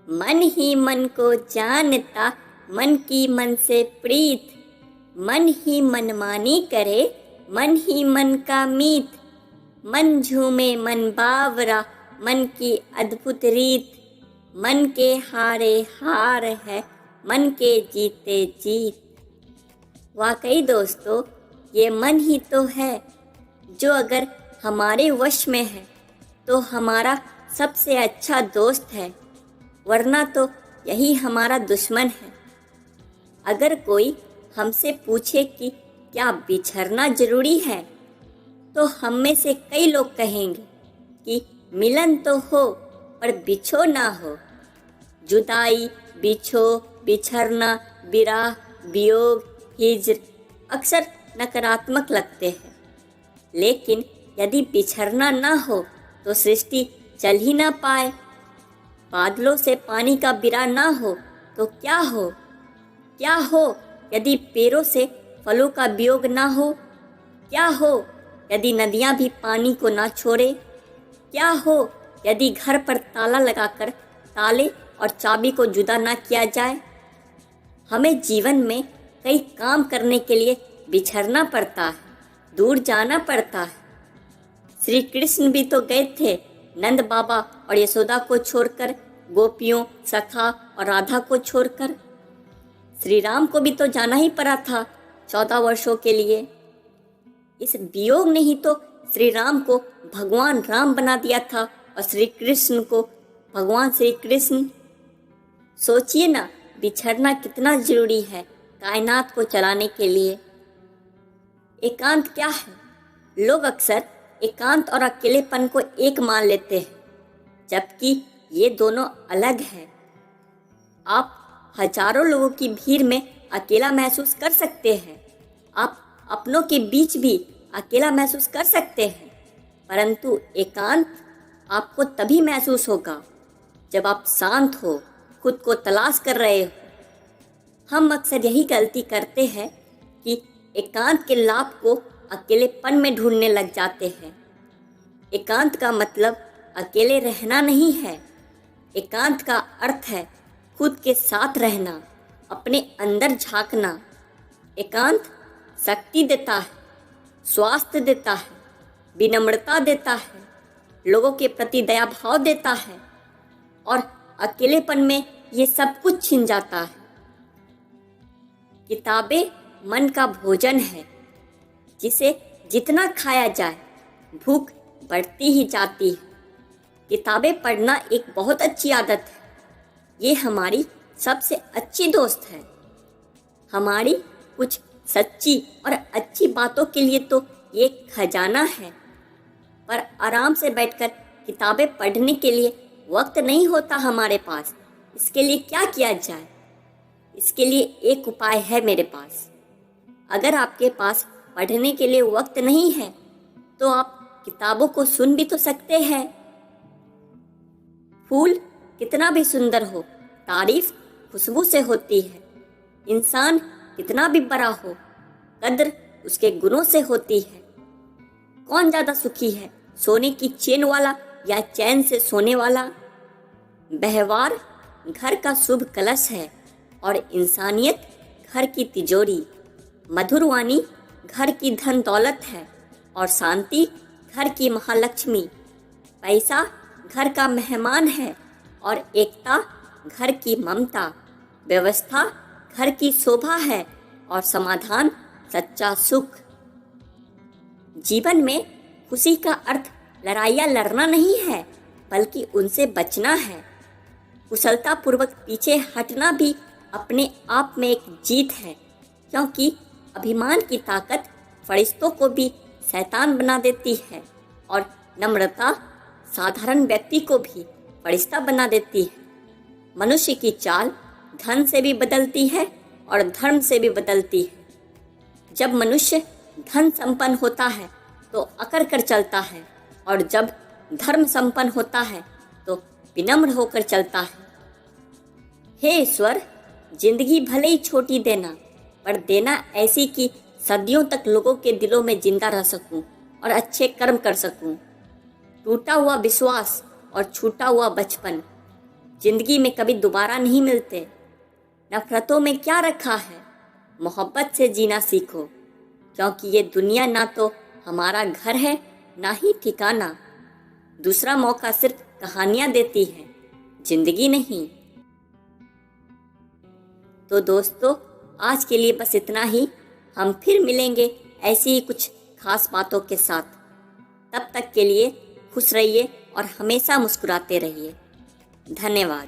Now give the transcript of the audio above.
मन ही मन को जानता, मन की मन से प्रीत, मन ही मनमानी करे, मन ही मन का मीत। मन झूमे मन बावरा, मन की अद्भुत रीत, मन के हारे हार है, मन के जीते जीत। वाकई दोस्तों, ये मन ही तो है जो अगर हमारे वश में है तो हमारा सबसे अच्छा दोस्त है, वरना तो यही हमारा दुश्मन है। अगर कोई हमसे पूछे कि क्या बिछड़ना जरूरी है, तो हम में से कई लोग कहेंगे कि मिलन तो हो पर बिछो ना हो। जुदाई, बिछो, बिछड़ना, विरह, वियोग, हिज्र अक्सर नकारात्मक लगते हैं, लेकिन यदि बिछड़ना ना हो तो सृष्टि चल ही ना पाए। बादलों से पानी का बिरा ना हो तो क्या हो? क्या हो यदि पेड़ों से फलों का वियोग ना हो? क्या हो यदि नदियाँ भी पानी को ना छोड़े? क्या हो यदि घर पर ताला लगाकर ताले और चाबी को जुदा ना किया जाए? हमें जीवन में कई काम करने के लिए बिछड़ना पड़ता है, दूर जाना पड़ता है। श्री कृष्ण भी तो गए थे नंद बाबा और यशोदा को छोड़कर, गोपियों, सखा और राधा को छोड़कर। श्री राम को भी तो जाना ही पड़ा था 14 वर्षों के लिए। इस वियोग ने ही तो श्री राम को भगवान राम बना दिया था और श्री कृष्ण को भगवान श्री कृष्ण। सोचिए ना, बिछड़ना कितना जरूरी है कायनात को चलाने के लिए। एकांत क्या है? लोग अक्सर एकांत और अकेलेपन को एक मान लेते हैं, जबकि ये दोनों अलग हैं। आप हजारों लोगों की भीड़ में अकेला महसूस कर सकते हैं, आप अपनों के बीच भी अकेला महसूस कर सकते हैं, परंतु एकांत आपको तभी महसूस होगा जब आप शांत हो, खुद को तलाश कर रहे हो। हम अक्सर यही गलती करते हैं कि एकांत के लाभ को अकेलेपन में ढूंढने लग जाते हैं। एकांत का मतलब अकेले रहना नहीं है। एकांत का अर्थ है खुद के साथ रहना, अपने अंदर झांकना। एकांत शक्ति देता है, स्वास्थ्य देता है, विनम्रता देता है, लोगों के प्रति दया भाव देता है, और अकेलेपन में ये सब कुछ छिन जाता है। किताबें मन का भोजन है, जिसे जितना खाया जाए भूख बढ़ती ही जाती है। किताबें पढ़ना एक बहुत अच्छी आदत है। ये हमारी सबसे अच्छी दोस्त है। हमारी कुछ सच्ची और अच्छी बातों के लिए तो ये खजाना है, पर आराम से बैठकर किताबें पढ़ने के लिए वक्त नहीं होता हमारे पास। इसके लिए क्या किया जाए? इसके लिए एक उपाय है मेरे पास। अगर आपके पास पढ़ने के लिए वक्त नहीं है तो आप किताबों को सुन भी तो सकते हैं। फूल कितना भी सुंदर हो, तारीफ खुशबू से होती है। इंसान कितना भी बड़ा हो, कद्र उसके गुणों से होती है। कौन ज्यादा सुखी है, सोने की चेन वाला या चैन से सोने वाला? व्यवहार घर का शुभ कलश है और इंसानियत घर की तिजोरी। मधुर वाणी घर की धन दौलत है और शांति घर की महालक्ष्मी। पैसा घर का मेहमान है और एकता घर की ममता। व्यवस्था घर की शोभा है और समाधान सच्चा सुख। जीवन में खुशी का अर्थ लड़ाइयाँ लड़ना नहीं है, बल्कि उनसे बचना है। कुशलतापूर्वक पीछे हटना भी अपने आप में एक जीत है, क्योंकि अभिमान की ताकत फरिश्तों को भी शैतान बना देती है और नम्रता साधारण व्यक्ति को भी फरिश्ता बना देती है। मनुष्य की चाल धन से भी बदलती है और धर्म से भी बदलती है। जब मनुष्य धन संपन्न होता है तो अकड़ कर चलता है, और जब धर्म संपन्न होता है तो विनम्र होकर चलता है। हे ईश्वर, जिंदगी भले ही छोटी देना, पर देना ऐसी कि सदियों तक लोगों के दिलों में जिंदा रह सकूं और अच्छे कर्म कर सकूं। टूटा हुआ विश्वास और छूटा हुआ बचपन, जिंदगी में कभी दोबारा नहीं मिलते। नफरतों में क्या रखा है, मोहब्बत से जीना सीखो, क्योंकि ये दुनिया ना तो हमारा घर है ना ही ठिकाना। दूसरा मौका सिर्फ कहानियाँ देती है, जिंदगी नहीं। तो दोस्तों, आज के लिए बस इतना ही। हम फिर मिलेंगे ऐसी ही कुछ खास बातों के साथ। तब तक के लिए खुश रहिए और हमेशा मुस्कुराते रहिए। धन्यवाद।